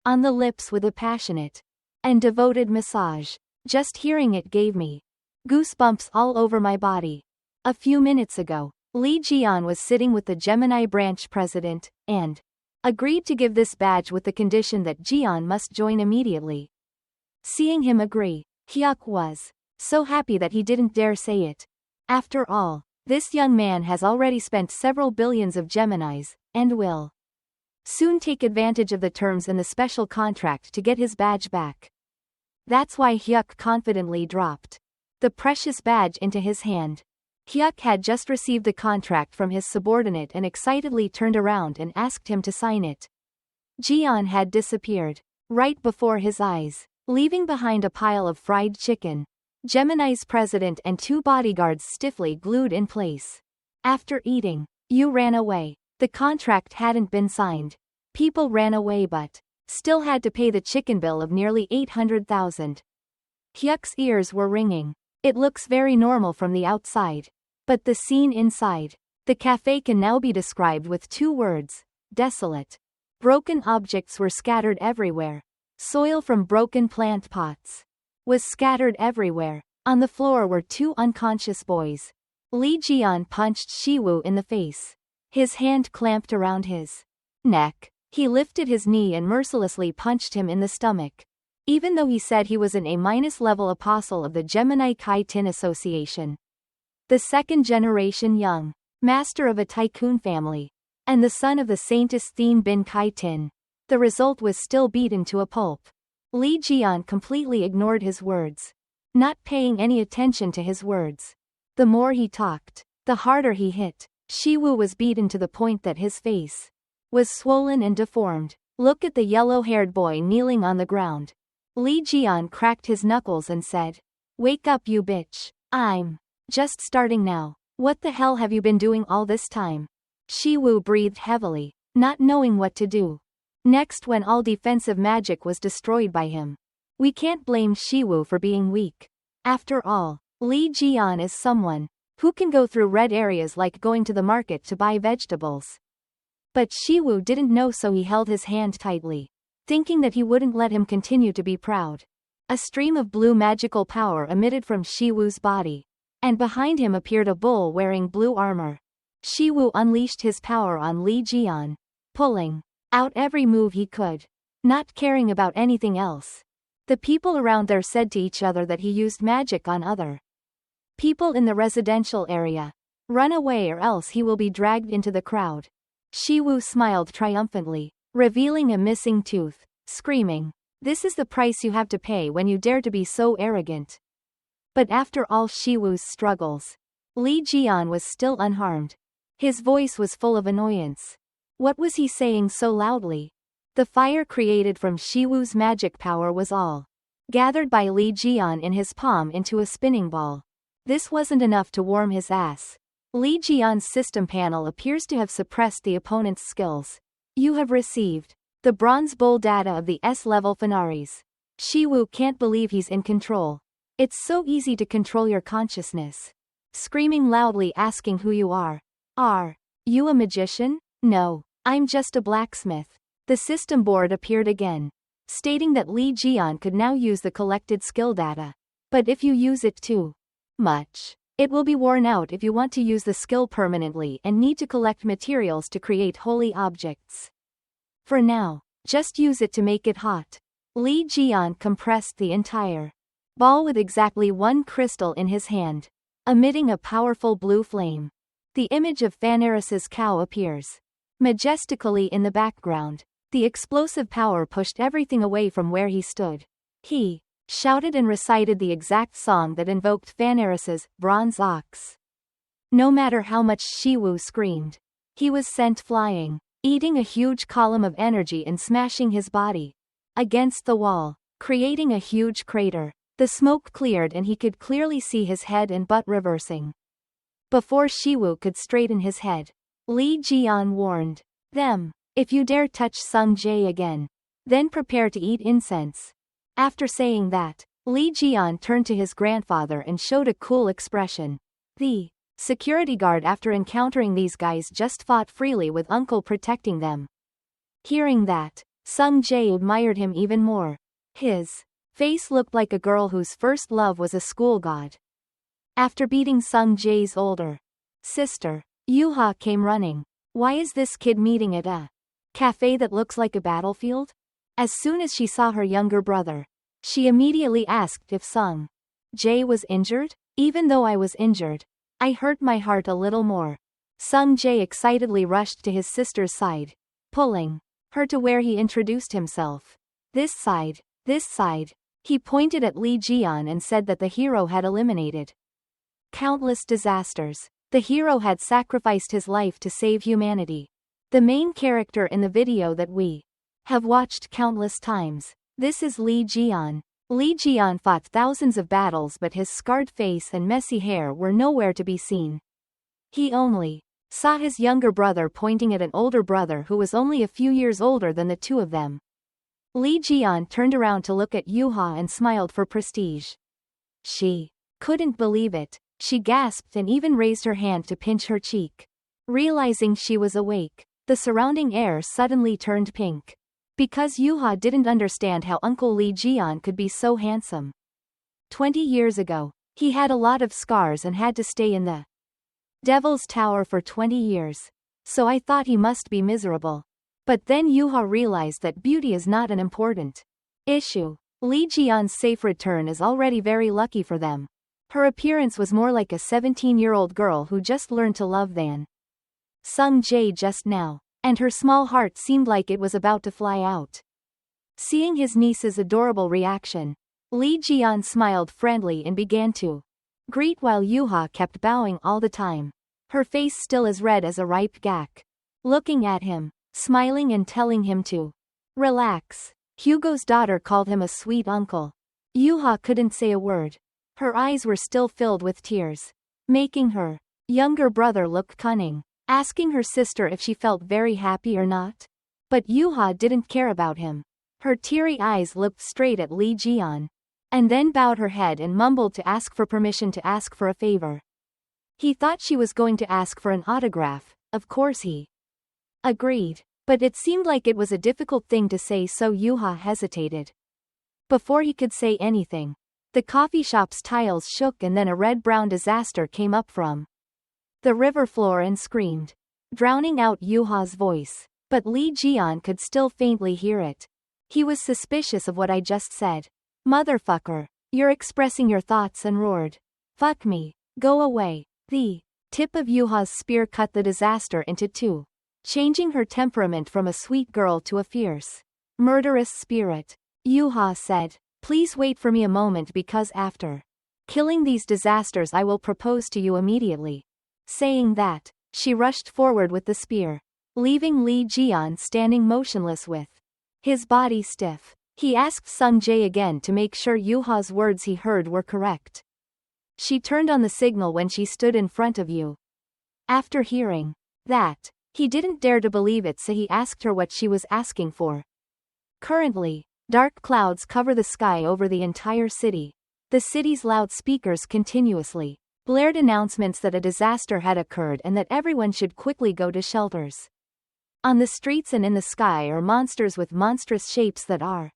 on the lips with a passionate and devoted massage. Just hearing it gave me goosebumps all over my body. A few minutes ago, Lee Jian was sitting with the Gemini branch president, and agreed to give this badge with the condition that Jian must join immediately. Seeing him agree, Hyuk was so happy that he didn't dare say it. After all, this young man has already spent several billions of Geminis, and will soon take advantage of the terms in the special contract to get his badge back. That's why Hyuk confidently dropped the precious badge into his hand. Hyuk had just received the contract from his subordinate and excitedly turned around and asked him to sign it. Jian had disappeared right before his eyes, leaving behind a pile of fried chicken. Gemini's president and 2 bodyguards stiffly glued in place. After eating, you ran away. The contract hadn't been signed. People ran away but still had to pay the chicken bill of nearly 800,000. Hyuk's ears were ringing. It looks very normal from the outside. But the scene inside the cafe can now be described with 2 words: desolate. Broken objects were scattered everywhere. Soil from broken plant pots was scattered everywhere. On the floor were 2 unconscious boys. Lee Jian punched Shiwoo in the face. His hand clamped around his neck. He lifted his knee and mercilessly punched him in the stomach. Even though he said he was an A-level apostle of the Gemini Kai-Tin Association, the 2nd-generation young master of a tycoon family, and the son of the Saintess Thien bin Kai-Tin, the result was still beaten to a pulp. Lee Jian completely ignored his words, not paying any attention to his words. The more he talked, the harder he hit. Shiwoo was beaten to the point that his face was swollen and deformed. Look at the yellow-haired boy kneeling on the ground. Lee Jian cracked his knuckles and said, "Wake up, you bitch. I'm just starting now. What the hell have you been doing all this time?" Shiwoo breathed heavily, not knowing what to do next when all defensive magic was destroyed by him. We can't blame Shiwoo for being weak. After all, Lee Jian is someone who can go through red areas like going to the market to buy vegetables. But Shiwoo didn't know, so he held his hand tightly, thinking that he wouldn't let him continue to be proud. A stream of blue magical power emitted from Shiwoo's body, and behind him appeared a bull wearing blue armor. Shiwoo unleashed his power on Lee Jian, pulling out every move he could, not caring about anything else. The people around there said to each other that he used magic on other people in the residential area. Run away or else he will be dragged into the crowd. Shiwoo smiled triumphantly, revealing a missing tooth, screaming, "This is the price you have to pay when you dare to be so arrogant." But after all Shiwoo's struggles, Lee Jian was still unharmed. His voice was full of annoyance. What was he saying so loudly? The fire created from Shiwoo's magic power was all gathered by Lee Jian in his palm into a spinning ball. This wasn't enough to warm his ass. Lee Jian's system panel appears to have suppressed the opponent's skills. You have received the bronze bull data of the S-level Fenaris. Shiwoo can't believe he's in control. It's so easy to control your consciousness. Screaming loudly, asking who you are. Are you a magician? No, I'm just a blacksmith. The system board appeared again, stating that Lee Jian could now use the collected skill data. But if you use it too much, it will be worn out if you want to use the skill permanently and need to collect materials to create holy objects. For now, just use it to make it hot. Lee Jian compressed the entire ball with exactly 1 crystal in his hand, emitting a powerful blue flame. The image of Phaneris's cow appears majestically in the background. The explosive power pushed everything away from where he stood. He shouted and recited the exact song that invoked Phaneris's bronze ox. No matter how much Shiwoo screamed, he was sent flying, eating a huge column of energy and smashing his body against the wall, creating a huge crater. The smoke cleared and he could clearly see his head and butt reversing. Before Shiwoo could straighten his head, Lee Jian warned them, "If you dare touch Sung Jae again, then prepare to eat incense." After saying that, Lee Jian turned to his grandfather and showed a cool expression. The security guard, after encountering these guys, just fought freely with uncle protecting them. Hearing that, Sung Jae admired him even more. His face looked like a girl whose first love was a school god. After beating Sung Jae's older sister, Yuha came running. Why is this kid meeting at a cafe that looks like a battlefield? As soon as she saw her younger brother, she immediately asked if Sung Jae was injured. Even though I was injured, I hurt my heart a little more. Sung Jae excitedly rushed to his sister's side, pulling her to where he introduced himself. This side. He pointed at Lee Jian and said that the hero had eliminated countless disasters. The hero had sacrificed his life to save humanity. The main character in the video that we have watched countless times. This is Lee Jian. Lee Jian fought thousands of battles, but his scarred face and messy hair were nowhere to be seen. He only saw his younger brother pointing at an older brother who was only a few years older than the two of them. Lee Jian turned around to look at Yuha and smiled for prestige. She couldn't believe it. She gasped and even raised her hand to pinch her cheek. Realizing she was awake, the surrounding air suddenly turned pink. Because Yuha didn't understand how Uncle Lee Jian could be so handsome. 20 years ago, he had a lot of scars and had to stay in the Devil's Tower for 20 years. So I thought he must be miserable. But then Yuha realized that beauty is not an important issue. Lee Jian's safe return is already very lucky for them. Her appearance was more like a 17-year-old girl who just learned to love than Sung Jae just now, and her small heart seemed like it was about to fly out. Seeing his niece's adorable reaction, Lee Jian smiled friendly and began to greet while Yuha kept bowing all the time, her face still as red as a ripe gack. Looking at him, smiling and telling him to relax. Hugo's daughter called him a sweet uncle. Yuha couldn't say a word. Her eyes were still filled with tears, making her younger brother look cunning, asking her sister if she felt very happy or not. But Yuha didn't care about him. Her teary eyes looked straight at Lee Jian, and then bowed her head and mumbled to ask for permission to ask for a favor. He thought she was going to ask for an autograph. Of course he agreed, but it seemed like it was a difficult thing to say, so Yuha hesitated. Before he could say anything, the coffee shop's tiles shook and then a red-brown disaster came up from the river floor and screamed, drowning out Yuha's voice. But Lee Jian could still faintly hear it. He was suspicious of what I just said. Motherfucker, you're expressing your thoughts, and roared, fuck me, go away. The tip of Yuha's spear cut the disaster into two, changing her temperament from a sweet girl to a fierce, murderous spirit. Yuha said, please wait for me a moment, because after killing these disasters I will propose to you immediately. Saying that, she rushed forward with the spear, leaving Lee Jian standing motionless with his body stiff. He asked Sung Jae again to make sure Yuha's words he heard were correct. She turned on the signal when she stood in front of you. After hearing that, he didn't dare to believe it, so he asked her what she was asking for. Currently, dark clouds cover the sky over the entire city. The city's loudspeakers continuously blared announcements that a disaster had occurred and that everyone should quickly go to shelters. On the streets and in the sky are monsters with monstrous shapes that are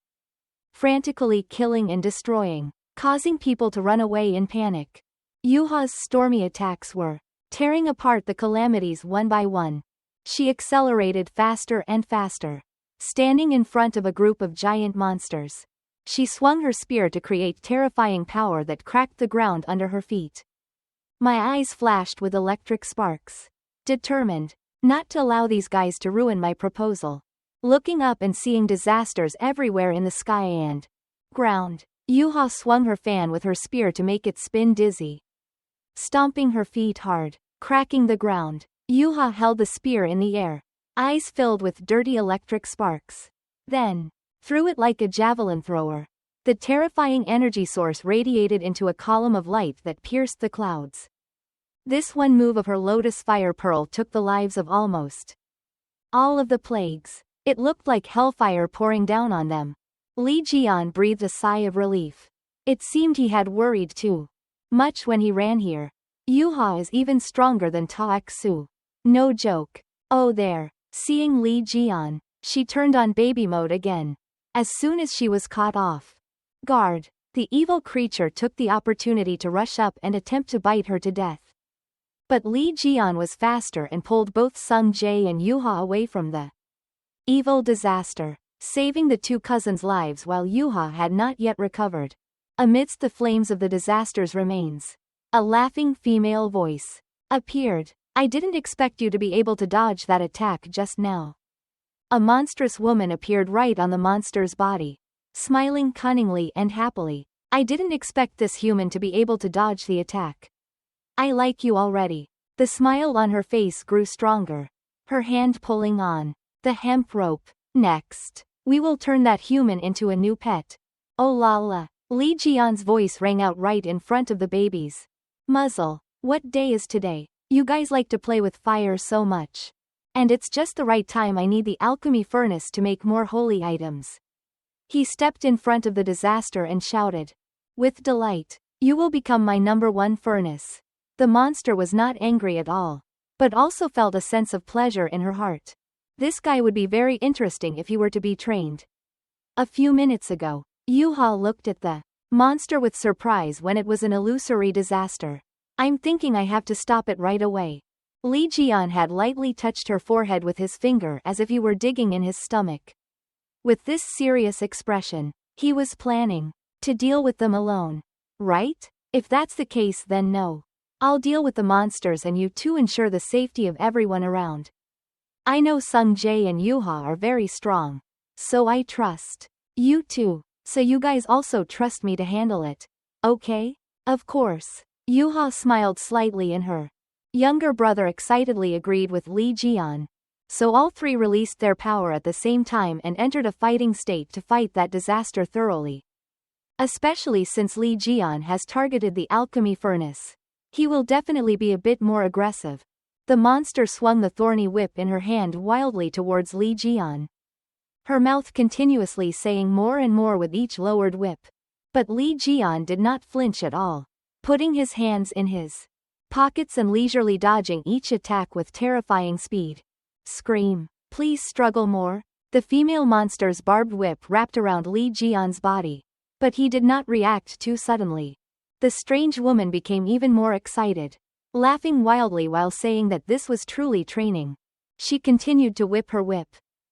frantically killing and destroying, causing people to run away in panic. Yuha's stormy attacks were tearing apart the calamities one by one. She accelerated faster and faster, standing in front of a group of giant monsters. She swung her spear to create terrifying power that cracked the ground under her feet. My eyes flashed with electric sparks, determined not to allow these guys to ruin my proposal. Looking up and seeing disasters everywhere in the sky and ground, Yuha swung her fan with her spear to make it spin dizzy. Stomping her feet hard, cracking the ground, Yuha held the spear in the air, eyes filled with dirty electric sparks. Then, threw it like a javelin thrower. The terrifying energy source radiated into a column of light that pierced the clouds. This one move of her lotus fire pearl took the lives of almost all of the plagues. It looked like hellfire pouring down on them. Lee Jian breathed a sigh of relief. It seemed he had worried too much when he ran here. Yuha is even stronger than Taek Su. No joke. Oh there. Seeing Lee Jian she turned on baby mode again. As soon as she was caught off guard, the evil creature took the opportunity to rush up and attempt to bite her to death. But Lee Jian was faster and pulled both Sung Jae and Yuha away from the evil disaster, saving the two cousins' lives while Yuha had not yet recovered. Amidst the flames of the disaster's remains, a laughing female voice appeared. I didn't expect you to be able to dodge that attack just now. A monstrous woman appeared right on the monster's body, smiling cunningly and happily. I didn't expect this human to be able to dodge the attack. I like you already. The smile on her face grew stronger, her hand pulling on the hemp rope. Next, we will turn that human into a new pet. Oh la la. Lee Jian's voice rang out right in front of the babies. Muzzle. What day is today? You guys like to play with fire so much. And it's just the right time. I need the alchemy furnace to make more holy items. He stepped in front of the disaster and shouted. With delight. You will become my #1 furnace. The monster was not angry at all, but also felt a sense of pleasure in her heart. This guy would be very interesting if he were to be trained. A few minutes ago, Yuha looked at the monster with surprise when it was an illusory disaster. I'm thinking I have to stop it right away. Lee Jian had lightly touched her forehead with his finger as if he were digging in his stomach. With this serious expression, he was planning to deal with them alone. Right? If that's the case, then no. I'll deal with the monsters and you two ensure the safety of everyone around. I know Sung Jae and Yuha are very strong, so I trust you two. So you guys also trust me to handle it, okay? Of course. Yuha smiled slightly and her younger brother excitedly agreed with Lee Jian. So all three released their power at the same time and entered a fighting state to fight that disaster thoroughly. Especially since Lee Jian has targeted the alchemy furnace. He will definitely be a bit more aggressive. The monster swung the thorny whip in her hand wildly towards Lee Jian, her mouth continuously saying more and more with each lowered whip. But Lee Jian did not flinch at all, putting his hands in his pockets and leisurely dodging each attack with terrifying speed. Scream. Please struggle more. The female monster's barbed whip wrapped around Lee Jian's body, but he did not react too suddenly. The strange woman became even more excited, laughing wildly while saying that this was truly training. She continued to whip her whip,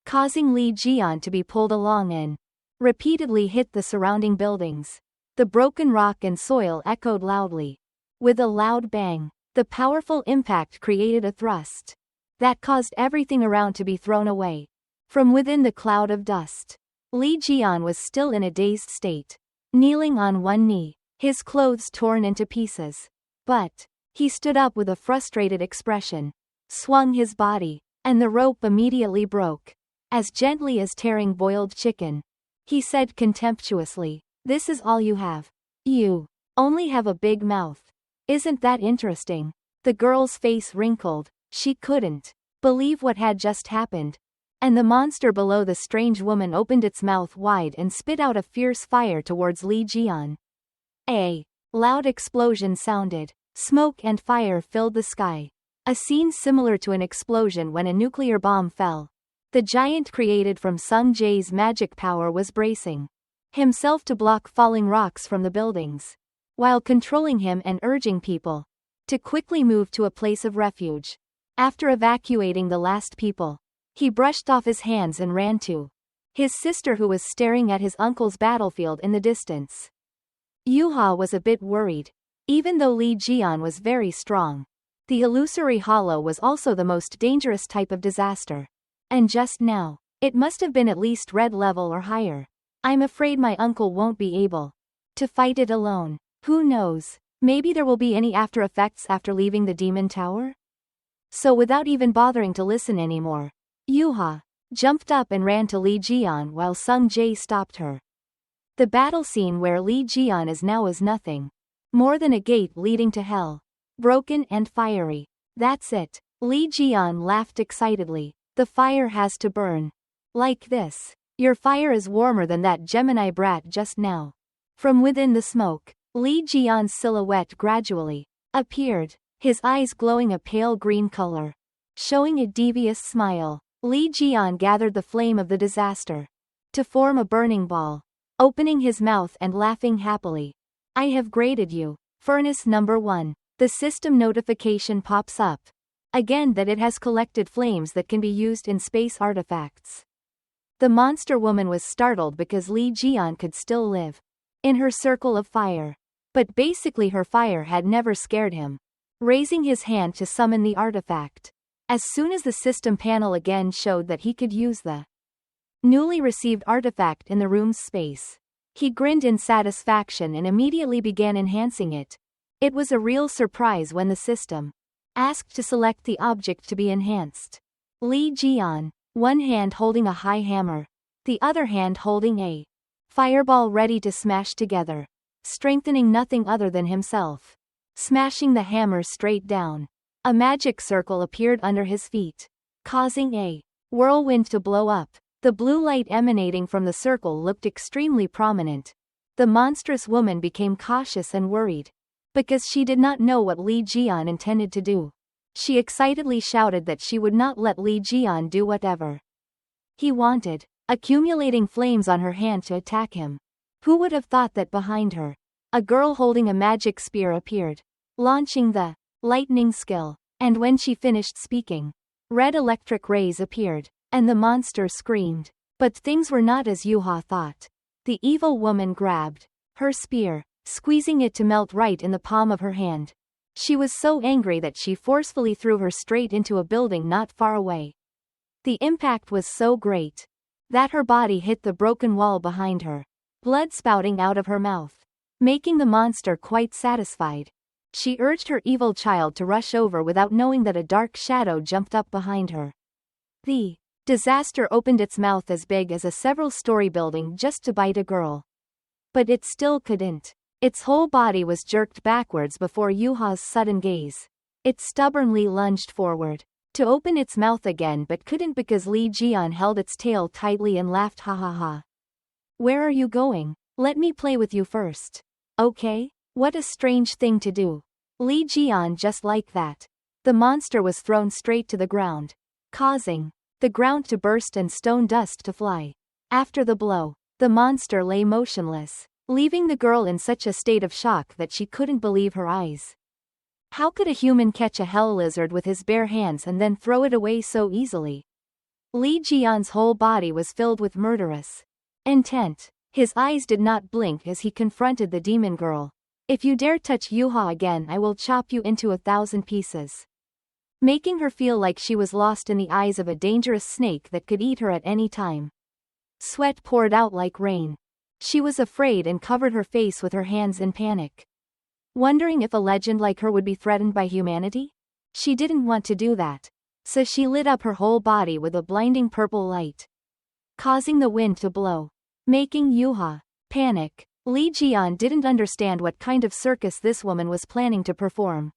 causing Lee Jian to be pulled along and repeatedly hit the surrounding buildings. The broken rock and soil echoed loudly. With a loud bang, the powerful impact created a thrust that caused everything around to be thrown away. From within the cloud of dust, Lee Jian was still in a dazed state, kneeling on one knee, his clothes torn into pieces. But he stood up with a frustrated expression, swung his body, and the rope immediately broke. As gently as tearing boiled chicken, he said contemptuously, "This is all you have? You only have a big mouth. Isn't that interesting?" The girl's face wrinkled. She couldn't believe what had just happened. And the monster below the strange woman opened its mouth wide and spit out a fierce fire towards Lee Jian. A loud explosion sounded. Smoke and fire filled the sky. A scene similar to an explosion when a nuclear bomb fell. The giant created from Sung Jae's magic power was bracing himself to block falling rocks from the buildings, while controlling him and urging people to quickly move to a place of refuge. After evacuating the last people, he brushed off his hands and ran to his sister, who was staring at his uncle's battlefield in the distance. Yuha was a bit worried. Even though Lee Jian was very strong, the illusory hollow was also the most dangerous type of disaster. And just now, it must have been at least red level or higher. I'm afraid my uncle won't be able to fight it alone. Who knows? Maybe there will be any after effects after leaving the demon tower? So without even bothering to listen anymore, Yuha jumped up and ran to Lee Jian while Sung Jae stopped her. The battle scene where Lee Jian is now is nothing more than a gate leading to hell. Broken and fiery. That's it. Lee Jian laughed excitedly. The fire has to burn. Like this. Your fire is warmer than that Gemini brat just now. From within the smoke, Lee Jian's silhouette gradually appeared, his eyes glowing a pale green color, showing a devious smile. Li Jian gathered the flame of the disaster to form a burning ball, opening his mouth and laughing happily. I have graded you. Furnace number 1. The system notification pops up again that it has collected flames that can be used in space artifacts. The monster woman was startled because Li Jian could still live in her circle of fire. But basically her fire had never scared him. Raising his hand to summon the artifact. As soon as the system panel again showed that he could use the newly received artifact in the room's space, he grinned in satisfaction and immediately began enhancing it. It was a real surprise when the system asked to select the object to be enhanced. Li Jian, one hand holding a high hammer, the other hand holding a fireball ready to smash together, strengthening nothing other than himself. Smashing the hammer straight down. A magic circle appeared under his feet, causing a whirlwind to blow up. The blue light emanating from the circle looked extremely prominent. The monstrous woman became cautious and worried, because she did not know what Li Jian intended to do. She excitedly shouted that she would not let Li Jian do whatever he wanted, accumulating flames on her hand to attack him. Who would have thought that behind her, a girl holding a magic spear appeared, launching the lightning skill, and when she finished speaking, red electric rays appeared, and the monster screamed. But things were not as Yuha thought. The evil woman grabbed her spear, squeezing it to melt right in the palm of her hand. She was so angry that she forcefully threw her straight into a building not far away. The impact was so great that her body hit the broken wall behind her, blood spouting out of her mouth, making the monster quite satisfied. She urged her evil child to rush over without knowing that a dark shadow jumped up behind her. The disaster opened its mouth as big as a several-story building just to bite a girl. But it still couldn't. Its whole body was jerked backwards before Yuha's sudden gaze. It stubbornly lunged forward to open its mouth again but couldn't because Li Jian held its tail tightly and laughed ha ha ha. Where are you going? Let me play with you first. Okay? What a strange thing to do. Li Jian just like that. The monster was thrown straight to the ground, causing the ground to burst and stone dust to fly. After the blow, the monster lay motionless, leaving the girl in such a state of shock that she couldn't believe her eyes. How could a human catch a hell lizard with his bare hands and then throw it away so easily? Li Jian's whole body was filled with murderous intent. His eyes did not blink as he confronted the demon girl. If you dare touch Yuha again, I will chop you into 1,000 pieces. Making her feel like she was lost in the eyes of a dangerous snake that could eat her at any time. Sweat poured out like rain. She was afraid and covered her face with her hands in panic, wondering if a legend like her would be threatened by humanity. She didn't want to do that, so she lit up her whole body with a blinding purple light, causing the wind to blow, making Yuha panic. Li Jian didn't understand what kind of circus this woman was planning to perform.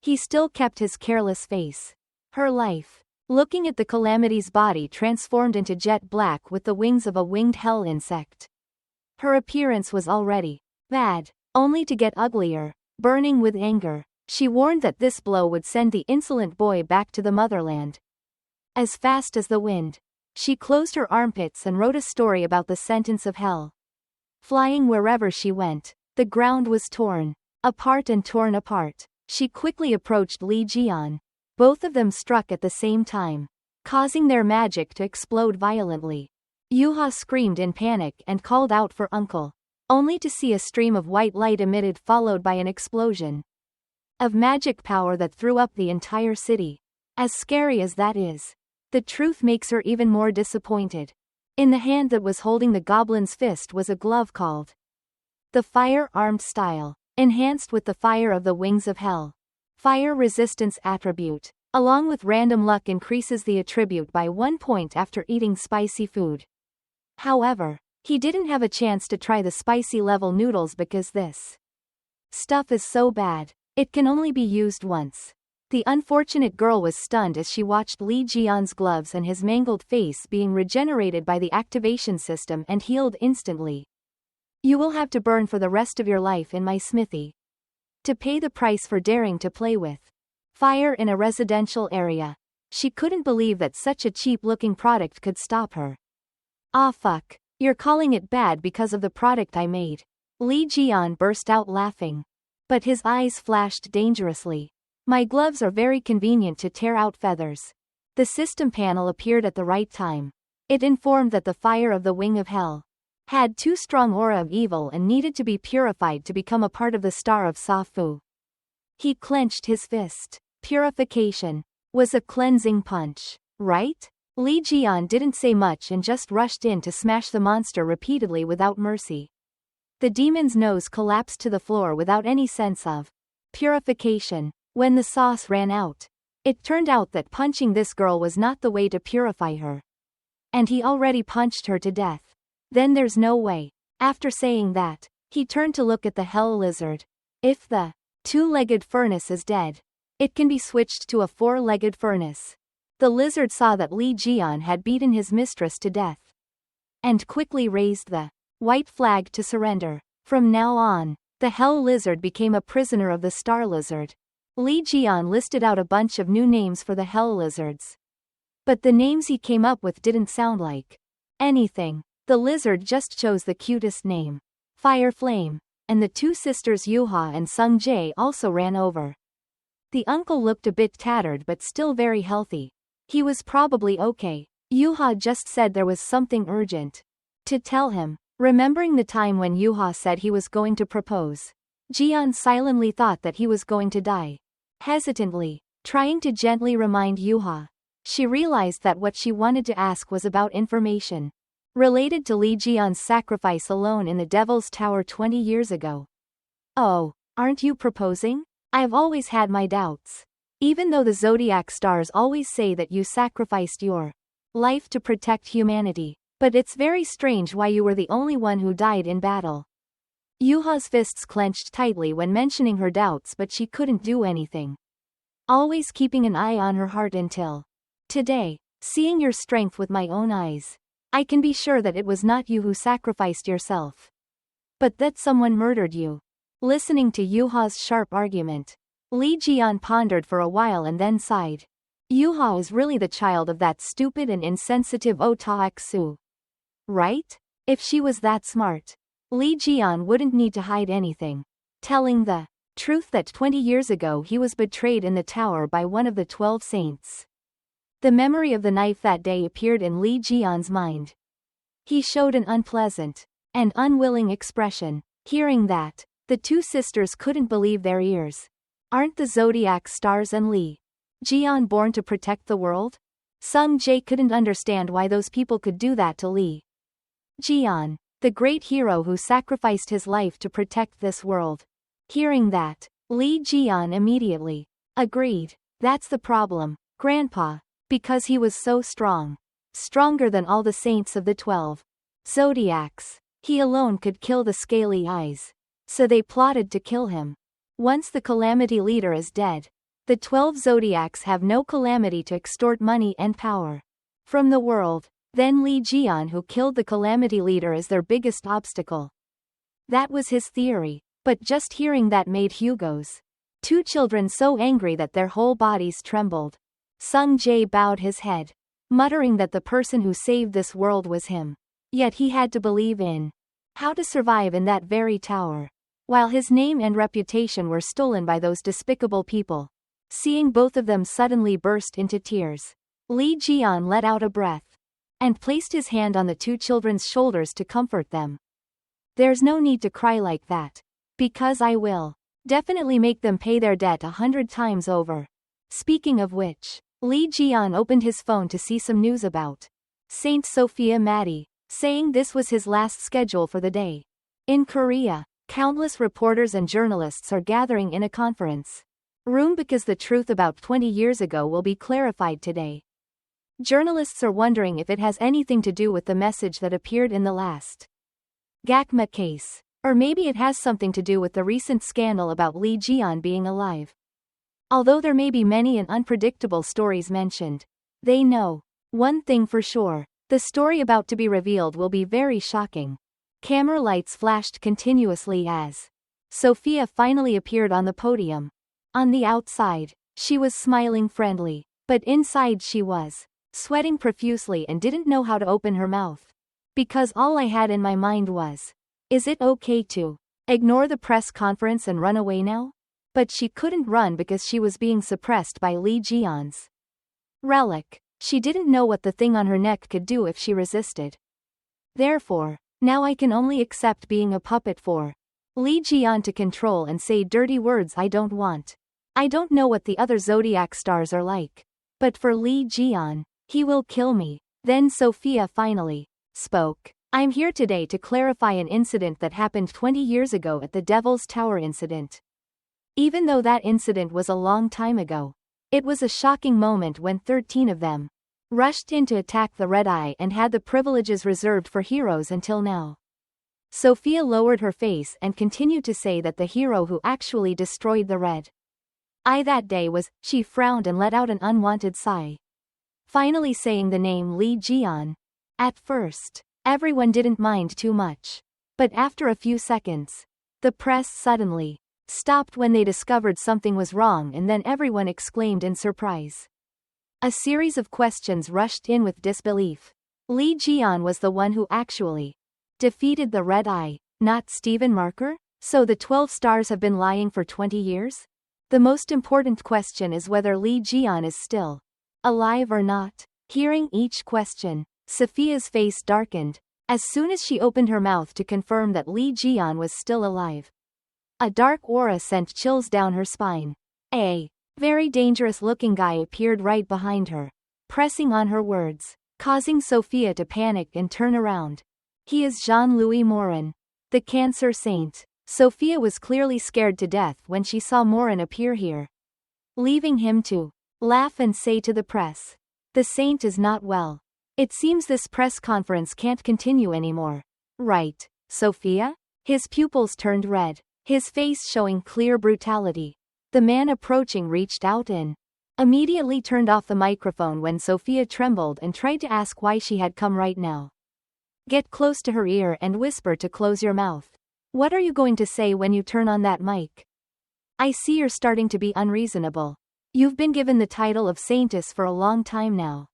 He still kept his careless face. Her life, looking at the calamity's body transformed into jet black with the wings of a winged hell insect. Her appearance was already bad, only to get uglier. Burning with anger, she warned that this blow would send the insolent boy back to the motherland as fast as the wind. She closed her armpits and wrote a story about the sentence of hell. Flying wherever she went, the ground was torn apart and torn apart. She quickly approached Li Jian. Both of them struck at the same time, causing their magic to explode violently. Yuha screamed in panic and called out for uncle, only to see a stream of white light emitted followed by an explosion of magic power that threw up the entire city. As scary as that is, the truth makes her even more disappointed. In the hand that was holding the goblin's fist was a glove called the Fire-Armed Style, enhanced with the fire of the wings of hell. Fire resistance attribute, along with random luck, increases the attribute by 1 point after eating spicy food. However, he didn't have a chance to try the spicy level noodles because this stuff is so bad, it can only be used once. The unfortunate girl was stunned as she watched Li Jian's gloves and his mangled face being regenerated by the activation system and healed instantly. You will have to burn for the rest of your life in my smithy to pay the price for daring to play with fire in a residential area. She couldn't believe that such a cheap-looking product could stop her. Ah fuck. You're calling it bad because of the product I made. Lee Jian burst out laughing. But his eyes flashed dangerously. My gloves are very convenient to tear out feathers. The system panel appeared at the right time. It informed that the fire of the Wing of Hell had too strong aura of evil and needed to be purified to become a part of the Star of Safu. He clenched his fist. Purification was a cleansing punch, right? Li Jian didn't say much and just rushed in to smash the monster repeatedly without mercy. The demon's nose collapsed to the floor without any sense of purification. When the sauce ran out, it turned out that punching this girl was not the way to purify her. And he already punched her to death. Then there's no way. After saying that, he turned to look at the hell lizard. If the two-legged furnace is dead, it can be switched to a four-legged furnace. The lizard saw that Li Jian had beaten his mistress to death, and quickly raised the white flag to surrender. From now on, the hell lizard became a prisoner of the star lizard. Li Jian listed out a bunch of new names for the hell lizards. But the names he came up with didn't sound like anything. The lizard just chose the cutest name, Fire Flame, and the two sisters Yuha and Sung Jae also ran over. The uncle looked a bit tattered but still very healthy. He was probably okay. Yuha just said there was something urgent to tell him. Remembering the time when Yuha said he was going to propose, Jian silently thought that he was going to die. Hesitantly, trying to gently remind Yuha, she realized that what she wanted to ask was about information related to Li Jian's sacrifice alone in the Devil's Tower 20 years ago. Oh, aren't you proposing? I've always had my doubts. Even though the zodiac stars always say that you sacrificed your life to protect humanity, but it's very strange why you were the only one who died in battle. Yuha's fists clenched tightly when mentioning her doubts, but she couldn't do anything. Always keeping an eye on her heart until today, seeing your strength with my own eyes, I can be sure that it was not you who sacrificed yourself, but that someone murdered you. Listening to Yuha's sharp argument, Li Jian pondered for a while and then sighed. Yuha is really the child of that stupid and insensitive Otaxu, right? If she was that smart, Li Jian wouldn't need to hide anything, telling the truth that 20 years ago he was betrayed in the tower by one of the 12 saints. The memory of the knife that day appeared in Li Jian's mind. He showed an unpleasant and unwilling expression. Hearing that, the two sisters couldn't believe their ears. Aren't the zodiac stars and Li Jian born to protect the world? Sung Jae couldn't understand why those people could do that to Li Jian, the great hero who sacrificed his life to protect this world. Hearing that, Li Jian immediately agreed. That's the problem, Grandpa. Because he was so strong. Stronger than all the saints of the 12 zodiacs. He alone could kill the scaly eyes. So they plotted to kill him. Once the calamity leader is dead, the 12 zodiacs have no calamity to extort money and power from the world. Then Li Jian, who killed the calamity leader, is their biggest obstacle. That was his theory, but just hearing that made Hugo's two children so angry that their whole bodies trembled. Sung Jae bowed his head, muttering that the person who saved this world was him. Yet he had to believe in how to survive in that very tower, while his name and reputation were stolen by those despicable people. Seeing both of them suddenly burst into tears, Li Jian let out a breath and placed his hand on the two children's shoulders to comfort them. There's no need to cry like that, because I will definitely make them pay their debt 100 times over. Speaking of which, Li Jian opened his phone to see some news about Saint Sophia Maddie, saying this was his last schedule for the day. In Korea, countless reporters and journalists are gathering in a conference room because the truth about 20 years ago will be clarified today. Journalists are wondering if it has anything to do with the message that appeared in the last Gakma case, or maybe it has something to do with the recent scandal about Li Jian being alive. Although there may be many and unpredictable stories mentioned, they know one thing for sure: the story about to be revealed will be very shocking. Camera lights flashed continuously as Sophia finally appeared on the podium. On the outside, she was smiling friendly, But inside she was sweating profusely and didn't know how to open her mouth. Because all I had in my mind was, is it okay to ignore the press conference and run away now? But she couldn't run because she was being suppressed by Lee Ji-yeon's relic. She didn't know what the thing on her neck could do if she resisted. Therefore, now I can only accept being a puppet for Lee Ji-yeon to control and say dirty words I don't want. I don't know what the other zodiac stars are like. But for Lee Ji-yeon, he will kill me. Then Sophia finally spoke. I'm here today to clarify an incident that happened 20 years ago at the Devil's Tower incident. Even though that incident was a long time ago, it was a shocking moment when 13 of them rushed in to attack the Red Eye and had the privileges reserved for heroes until now. Sophia lowered her face and continued to say that the hero who actually destroyed the Red Eye that day was, she frowned and let out an unwanted sigh. Finally saying the name Lee Ji-yeon. At first, everyone didn't mind too much. But after a few seconds, the press suddenly stopped when they discovered something was wrong, and then everyone exclaimed in surprise. A series of questions rushed in with disbelief. Lee Ji-yeon was the one who actually defeated the Red Eye, not Stephen Marker? So the 12 stars have been lying for 20 years? The most important question is whether Lee Ji-yeon is still alive or not. Hearing each question, Sophia's face darkened. As soon as she opened her mouth to confirm that Lee Ji-yeon was still alive, a dark aura sent chills down her spine. A very dangerous-looking guy appeared right behind her, pressing on her words, causing Sophia to panic and turn around. He is Jean-Louis Morin, the Cancer Saint. Sophia was clearly scared to death when she saw Morin appear here, leaving him to laugh and say to the press, "The Saint is not well. It seems this press conference can't continue anymore. Right, Sophia?" His pupils turned red, his face showing clear brutality. The man approaching reached out and immediately turned off the microphone when Sophia trembled and tried to ask why she had come right now. Get close to her ear and whisper to close your mouth. What are you going to say when you turn on that mic? I see you're starting to be unreasonable. You've been given the title of Saintess for a long time now.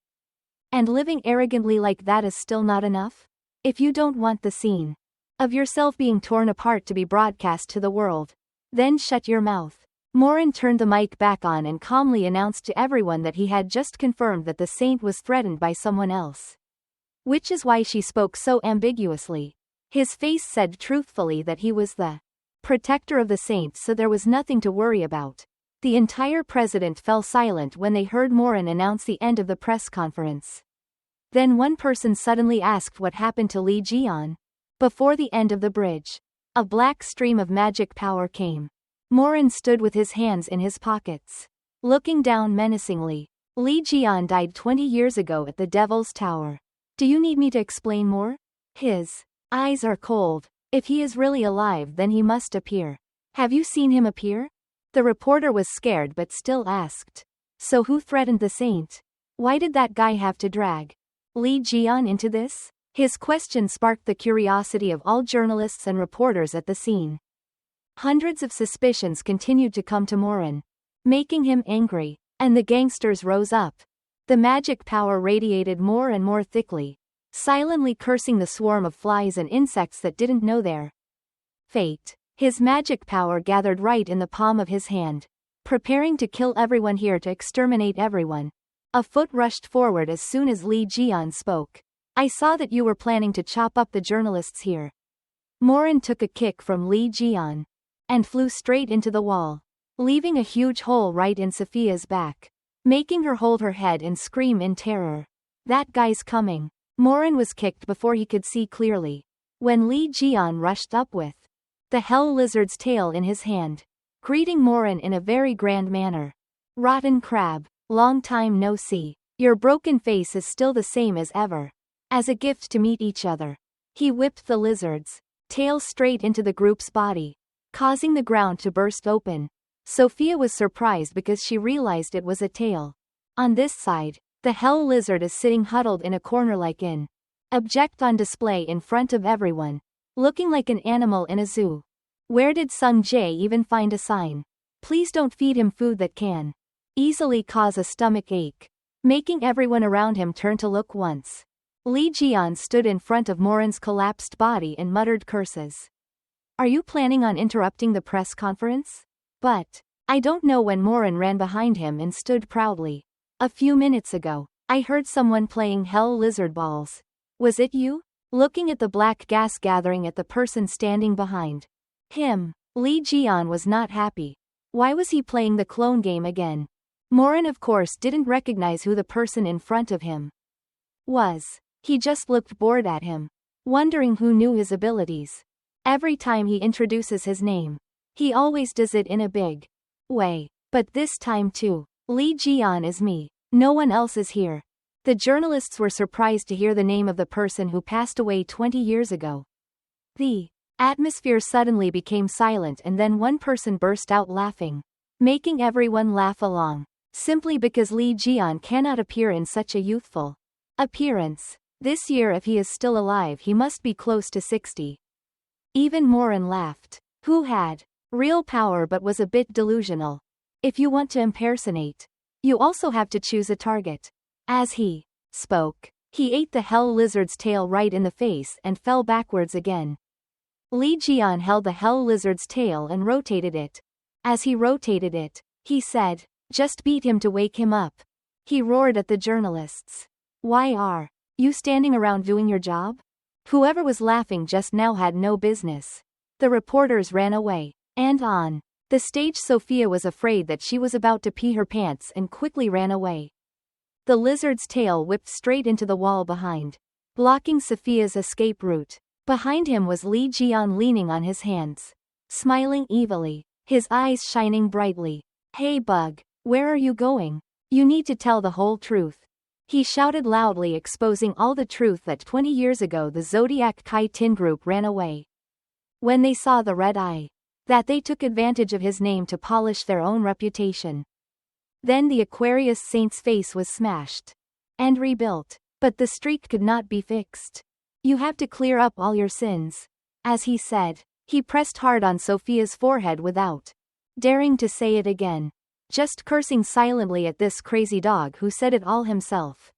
And living arrogantly like that is still not enough? If you don't want the scene of yourself being torn apart to be broadcast to the world, then shut your mouth. Morin turned the mic back on and calmly announced to everyone that he had just confirmed that the saint was threatened by someone else. Which is why she spoke so ambiguously. His face said truthfully that he was the protector of the saints, so there was nothing to worry about. The entire president fell silent when they heard Morin announce the end of the press conference. Then one person suddenly asked what happened to Lee Ji-yeon. Before the end of the bridge, a black stream of magic power came. Morin stood with his hands in his pockets, looking down menacingly. Lee Ji-yeon died 20 years ago at the Devil's Tower. Do you need me to explain more? His eyes are cold. If he is really alive, then he must appear. Have you seen him appear? The reporter was scared but still asked. So who threatened the saint? Why did that guy have to drag Lee Ji-yeon into this? His question sparked the curiosity of all journalists and reporters at the scene. Hundreds of suspicions continued to come to Morin, making him angry, and the gangsters rose up. The magic power radiated more and more thickly, silently cursing the swarm of flies and insects that didn't know their fate. His magic power gathered right in the palm of his hand, preparing to kill everyone here, to exterminate everyone. A foot rushed forward as soon as Lee Ji-yeon spoke. I saw that you were planning to chop up the journalists here. Morin took a kick from Lee Ji-yeon and flew straight into the wall, leaving a huge hole right in Sophia's back, making her hold her head and scream in terror. That guy's coming. Morin was kicked before he could see clearly, when Lee Ji-yeon rushed up with the hell lizard's tail in his hand, greeting Morin in a very grand manner. Rotten crab, long time no see. Your broken face is still the same as ever. As a gift to meet each other, he whipped the lizard's tail straight into the group's body, causing the ground to burst open. Sophia was surprised because she realized it was a tail. On this side, the hell lizard is sitting huddled in a corner like an object on display in front of everyone, looking like an animal in a zoo. Where did Sung Jae even find a sign? Please don't feed him food that can easily cause a stomach ache, making everyone around him turn to look once. Lee Jian stood in front of Morin's collapsed body and muttered curses. Are you planning on interrupting the press conference? But I don't know when Morin ran behind him and stood proudly. A few minutes ago, I heard someone playing hell lizard balls. Was it you? Looking at the black gas gathering at the person standing behind him, Lee Jian was not happy. Why was he playing the clone game again? Morin of course didn't recognize who the person in front of him was. He just looked bored at him, wondering who knew his abilities. Every time he introduces his name, he always does it in a big way. But this time too, Lee Jian is me. No one else is here. The journalists were surprised to hear the name of the person who passed away 20 years ago. The atmosphere suddenly became silent and then one person burst out laughing, making everyone laugh along, simply because Lee Jian cannot appear in such a youthful appearance. This year if he is still alive he must be close to 60. Even Morin laughed, who had real power but was a bit delusional. If you want to impersonate, you also have to choose a target. As he spoke, he ate the hell lizard's tail right in the face and fell backwards again. Li Jian held the hell lizard's tail and rotated it. As he rotated it, he said, "Just beat him to wake him up." He roared at the journalists. "Why are you standing around doing your job?" Whoever was laughing just now had no business. The reporters ran away. And on the stage Sophia was afraid that she was about to pee her pants and quickly ran away. The lizard's tail whipped straight into the wall behind, blocking Sophia's escape route. Behind him was Li Jian leaning on his hands, smiling evilly, his eyes shining brightly. "Hey bug, where are you going? You need to tell the whole truth." He shouted loudly, exposing all the truth that 20 years ago the Zodiac Kai Tin group ran away. When they saw the red eye, that they took advantage of his name to polish their own reputation. Then the Aquarius Saint's face was smashed and rebuilt, but the streak could not be fixed. "You have to clear up all your sins." As he said, he pressed hard on Sophia's forehead without daring to say it again, just cursing silently at this crazy dog who said it all himself.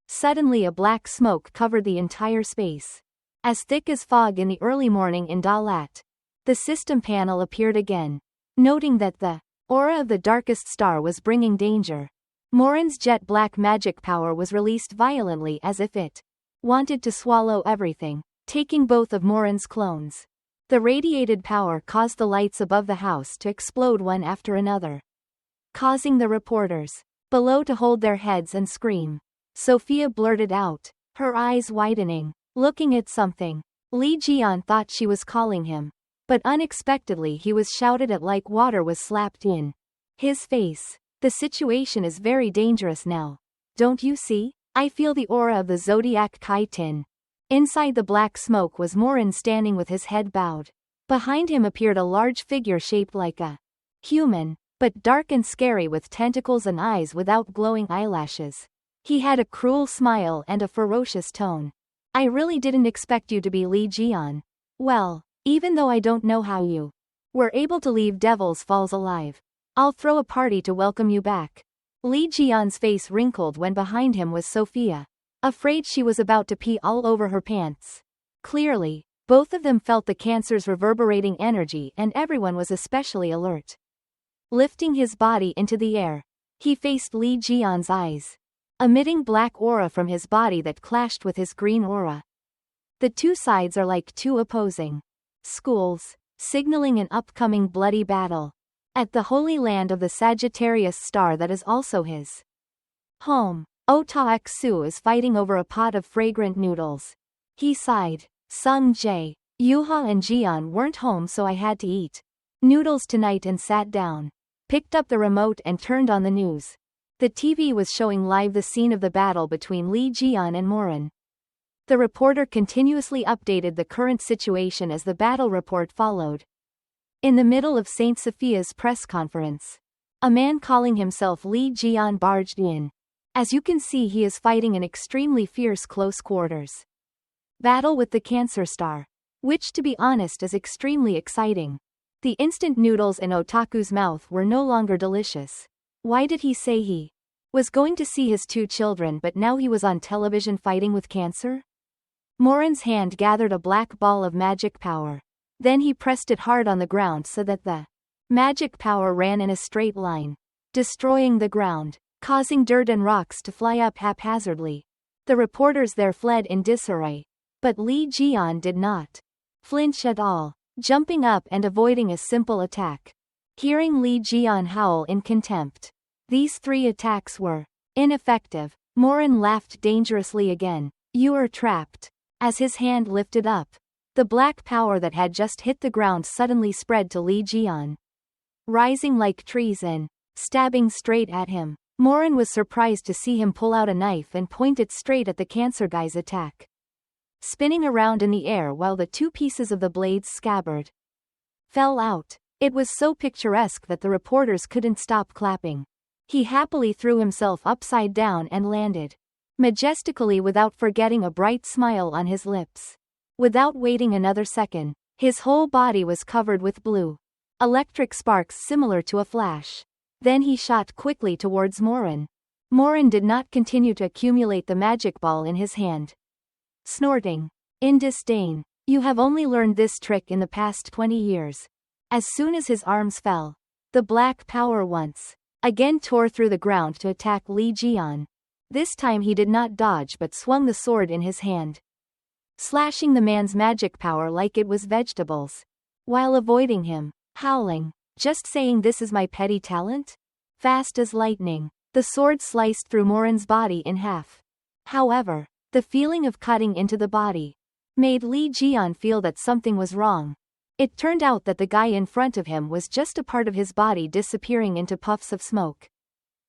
Suddenly a black smoke covered the entire space, as thick as fog in the early morning in Dalat. The system panel appeared again, noting that the aura of the darkest star was bringing danger. Morin's jet black magic power was released violently as if it wanted to swallow everything, taking both of Morin's clones. The radiated power caused the lights above the house to explode one after another, causing the reporters below to hold their heads and scream. Sophia blurted out, her eyes widening, looking at something. Li Jian thought she was calling him, but unexpectedly he was shouted at like water was slapped in his face. "The situation is very dangerous now. Don't you see? I feel the aura of the Zodiac Kai Tin." Inside the black smoke was Morin standing with his head bowed. Behind him appeared a large figure shaped like a human, but dark and scary with tentacles and eyes without glowing eyelashes. He had a cruel smile and a ferocious tone. "I really didn't expect you to be Li Jian. Well, even though I don't know how you were able to leave Devil's Falls alive, I'll throw a party to welcome you back." Li Jian's face wrinkled when behind him was Sophia, afraid she was about to pee all over her pants. Clearly, both of them felt the cancer's reverberating energy and everyone was especially alert. Lifting his body into the air, he faced Li Jian's eyes, emitting black aura from his body that clashed with his green aura. The two sides are like two opposing schools, signaling an upcoming bloody battle. At the holy land of the Sagittarius star that is also his home, Otaxu is fighting over a pot of fragrant noodles. He sighed. "Sung Jae, Yuha and Jian weren't home so I had to eat noodles tonight," and sat down, picked up the remote and turned on the news. The TV was showing live the scene of the battle between Li Jian and Morin. The reporter continuously updated the current situation as the battle report followed. In the middle of St. Sophia's press conference, a man calling himself Li Jian barged in. As you can see, he is fighting an extremely fierce close quarters battle with the Cancer Star, which to be honest is extremely exciting. The instant noodles in Otaku's mouth were no longer delicious. Why did he say he was going to see his 2 children but now he was on television fighting with cancer? Morin's hand gathered a black ball of magic power. Then he pressed it hard on the ground so that the magic power ran in a straight line, destroying the ground, causing dirt and rocks to fly up haphazardly. The reporters there fled in disarray. But Li Jian did not flinch at all, jumping up and avoiding a simple attack. Hearing Li Jian howl in contempt, these 3 attacks were ineffective. Morin laughed dangerously again. You are trapped. As his hand lifted up, the black power that had just hit the ground suddenly spread to Li Jian, rising like trees and stabbing straight at him. Morin was surprised to see him pull out a knife and point it straight at the cancer guy's attack, spinning around in the air while the 2 pieces of the blade's scabbard fell out. It was so picturesque that the reporters couldn't stop clapping. He happily threw himself upside down and landed majestically without forgetting a bright smile on his lips. Without waiting another second, his whole body was covered with blue electric sparks similar to a flash. Then he shot quickly towards Morin. Morin did not continue to accumulate the magic ball in his hand, snorting in disdain. You have only learned this trick in the past 20 years. As soon as his arms fell, the black power once again tore through the ground to attack Li Jian. This time he did not dodge but swung the sword in his hand, slashing the man's magic power like it was vegetables, while avoiding him, howling, just saying this is my petty talent? Fast as lightning, the sword sliced through Morin's body in half. However, the feeling of cutting into the body made Li Jian feel that something was wrong. It turned out that the guy in front of him was just a part of his body disappearing into puffs of smoke.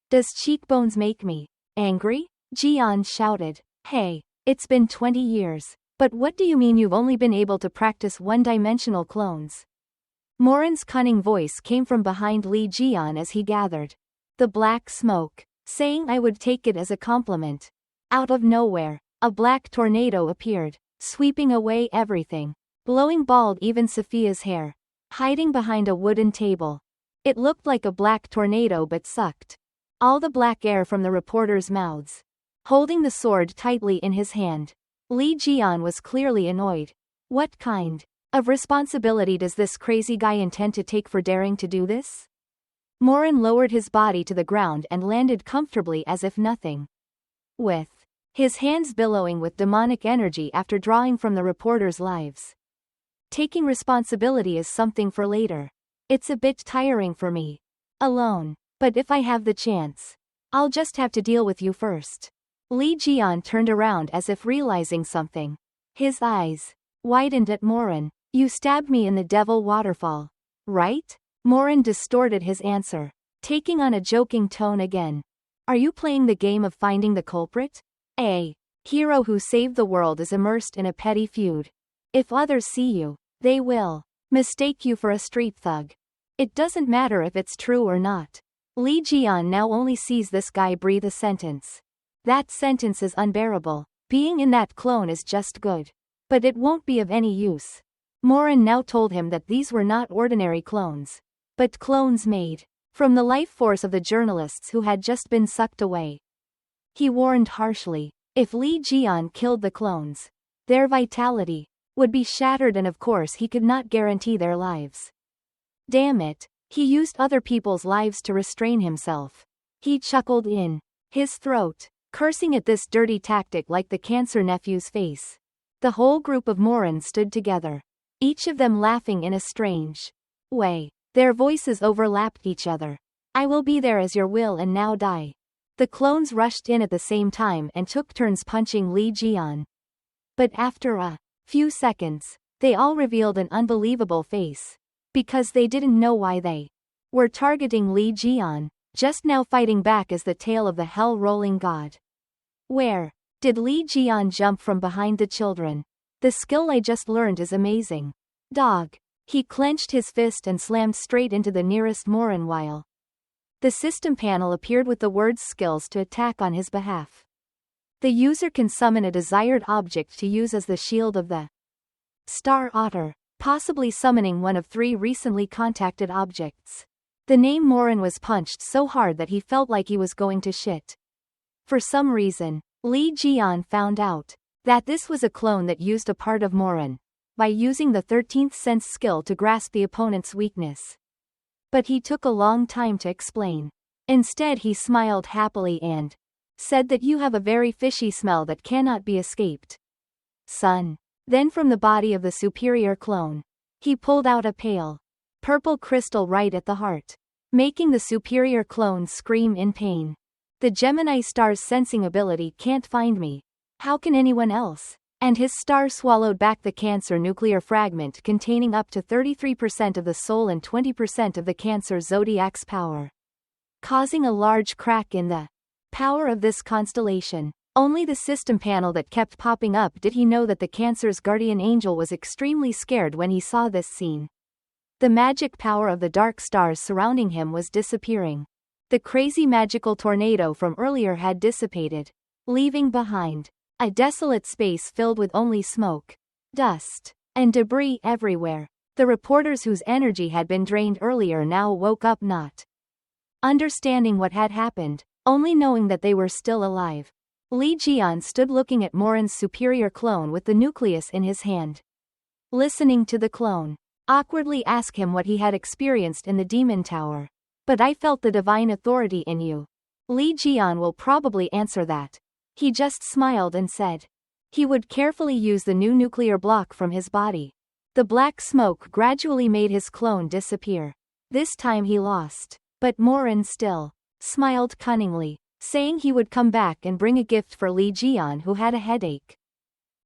Does cheekbones make me angry? Jian shouted. Hey, it's been 20 years. But what do you mean you've only been able to practice one-dimensional clones? Morin's cunning voice came from behind Li Jian as he gathered the black smoke, saying I would take it as a compliment. Out of nowhere, a black tornado appeared, sweeping away everything, blowing bald even Sophia's hair, hiding behind a wooden table. It looked like a black tornado but sucked all the black air from the reporters' mouths. Holding the sword tightly in his hand, Li Jian was clearly annoyed. What kind of responsibility does this crazy guy intend to take for daring to do this? Morin lowered his body to the ground and landed comfortably as if nothing, with his hands billowing with demonic energy after drawing from the reporters' lives. Taking responsibility is something for later. It's a bit tiring for me alone, but if I have the chance, I'll just have to deal with you first. Li Jian turned around as if realizing something. His eyes widened at Morin. You stabbed me in the Devil Waterfall, right? Morin distorted his answer, taking on a joking tone again. Are you playing the game of finding the culprit? A hero who saved the world is immersed in a petty feud. If others see you, they will mistake you for a street thug. It doesn't matter if it's true or not. Li Jian now only sees this guy breathe a sentence. That sentence is unbearable. Being in that clone is just good, but it won't be of any use. Morin now told him that these were not ordinary clones, but clones made from the life force of the journalists who had just been sucked away. He warned harshly, if Li Jian killed the clones, their vitality would be shattered and of course he could not guarantee their lives. Damn it, he used other people's lives to restrain himself. He chuckled in his throat, cursing at this dirty tactic like the cancer nephew's face. The whole group of Morins stood together, each of them laughing in a strange way. Their voices overlapped each other. I will be there as your will and now die. The clones rushed in at the same time and took turns punching Li Jian. But after a few seconds, they all revealed an unbelievable face. Because they didn't know why they were targeting Li Jian, just now fighting back as the tail of the hell-rolling god. Where did Li Jian jump from behind the children? The skill I just learned is amazing. Dog. He clenched his fist and slammed straight into the nearest Morin while the system panel appeared with the words skills to attack on his behalf. The user can summon a desired object to use as the shield of the Star Otter, possibly summoning one of 3 recently contacted objects. The name Morin was punched so hard that he felt like he was going to shit. For some reason, Lee Jian found out that this was a clone that used a part of Morin, by using the 13th sense skill to grasp the opponent's weakness. But he took a long time to explain. Instead he smiled happily and said that you have a very fishy smell that cannot be escaped. Son. Then from the body of the superior clone, he pulled out a pale purple crystal right at the heart, making the superior clone scream in pain. The Gemini star's sensing ability can't find me. How can anyone else? And his star swallowed back the Cancer nuclear fragment containing up to 33% of the soul and 20% of the Cancer zodiac's power, causing a large crack in the power of this constellation. Only the system panel that kept popping up did he know that the Cancer's guardian angel was extremely scared when he saw this scene. The magic power of the dark stars surrounding him was disappearing. The crazy magical tornado from earlier had dissipated, leaving behind a desolate space filled with only smoke, dust, and debris everywhere. The reporters whose energy had been drained earlier now woke up, not understanding what had happened, only knowing that they were still alive. Li Jian stood looking at Morin's superior clone with the nucleus in his hand, listening to the clone awkwardly ask him what he had experienced in the demon tower. But I felt the divine authority in you. Li Jian will probably answer that. He just smiled and said he would carefully use the new nuclear block from his body. The black smoke gradually made his clone disappear. This time he lost. But Morin still smiled cunningly, saying he would come back and bring a gift for Li Jian, who had a headache.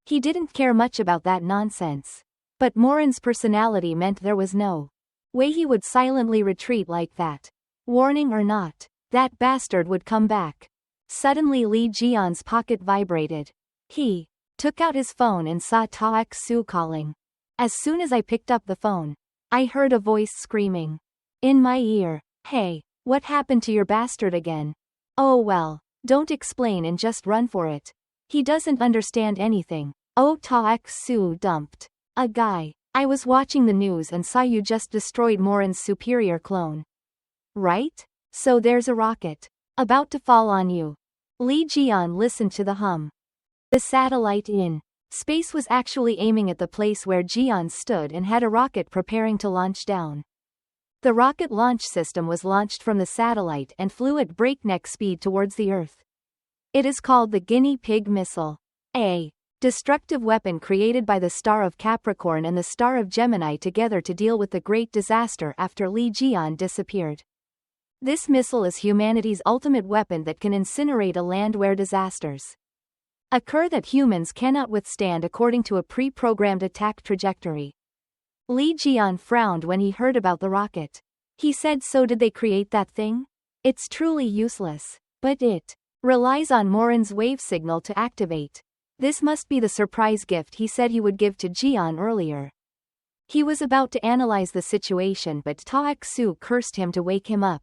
He didn't care much about that nonsense. But Morin's personality meant there was no way he would silently retreat like that. Warning or not, that bastard would come back. Suddenly Li Jian's pocket vibrated. He took out his phone and saw Taek Su calling. As soon as I picked up the phone, I heard a voice screaming in my ear, "Hey, what happened to your bastard again?" "Oh well, don't explain and just run for it. He doesn't understand anything." "Oh, Taek Su dumped a guy. I was watching the news and saw you just destroyed Morin's superior clone. Right? So there's a rocket about to fall on you." Li Jian listened to the hum. The satellite in space was actually aiming at the place where Jian stood and had a rocket preparing to launch down. The rocket launch system was launched from the satellite and flew at breakneck speed towards the Earth. It is called the guinea pig missile, a destructive weapon created by the star of Capricorn and the star of Gemini together to deal with the great disaster after Li Jian disappeared. This missile is humanity's ultimate weapon that can incinerate a land where disasters occur that humans cannot withstand according to a pre-programmed attack trajectory. Li Jian frowned when he heard about the rocket. He said, "So did they create that thing? It's truly useless. But it relies on Morin's wave signal to activate. This must be the surprise gift he said he would give to Jian earlier." He was about to analyze the situation, but Taek Su cursed him to wake him up.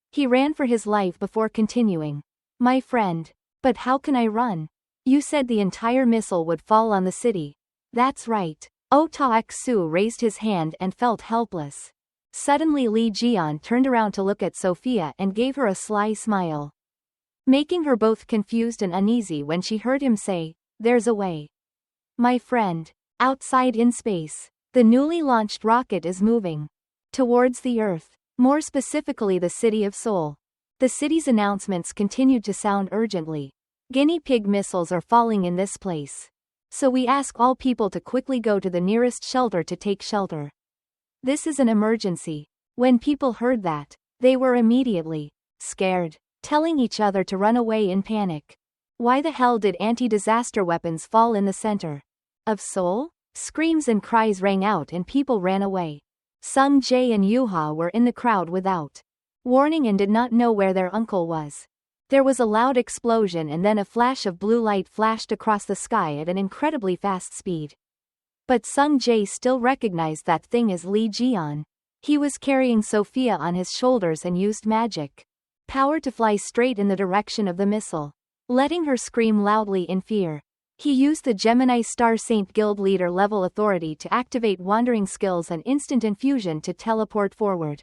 He ran for his life before continuing. "My friend. But how can I run? You said the entire missile would fall on the city." "That's right." Oh, Taek Su raised his hand and felt helpless. Suddenly Li Jian turned around to look at Sophia and gave her a sly smile, making her both confused and uneasy when she heard him say, "There's a way. My friend. Outside in space, the newly launched rocket is moving towards the Earth, more specifically the city of Seoul." The city's announcements continued to sound urgently. "Guinea pig missiles are falling in this place. So we ask all people to quickly go to the nearest shelter to take shelter. This is an emergency." When people heard that, they were immediately scared, telling each other to run away in panic. Why the hell did anti-disaster weapons fall in the center of Seoul? Screams and cries rang out and people ran away. Sung Jae and Yuha were in the crowd without warning and did not know where their uncle was. There was a loud explosion and then a flash of blue light flashed across the sky at an incredibly fast speed. But Sung Jae still recognized that thing as Li Jian. He was carrying Sophia on his shoulders and used magic power to fly straight in the direction of the missile, letting her scream loudly in fear. He used the Gemini Star Saint Guild leader level authority to activate wandering skills and instant infusion to teleport forward.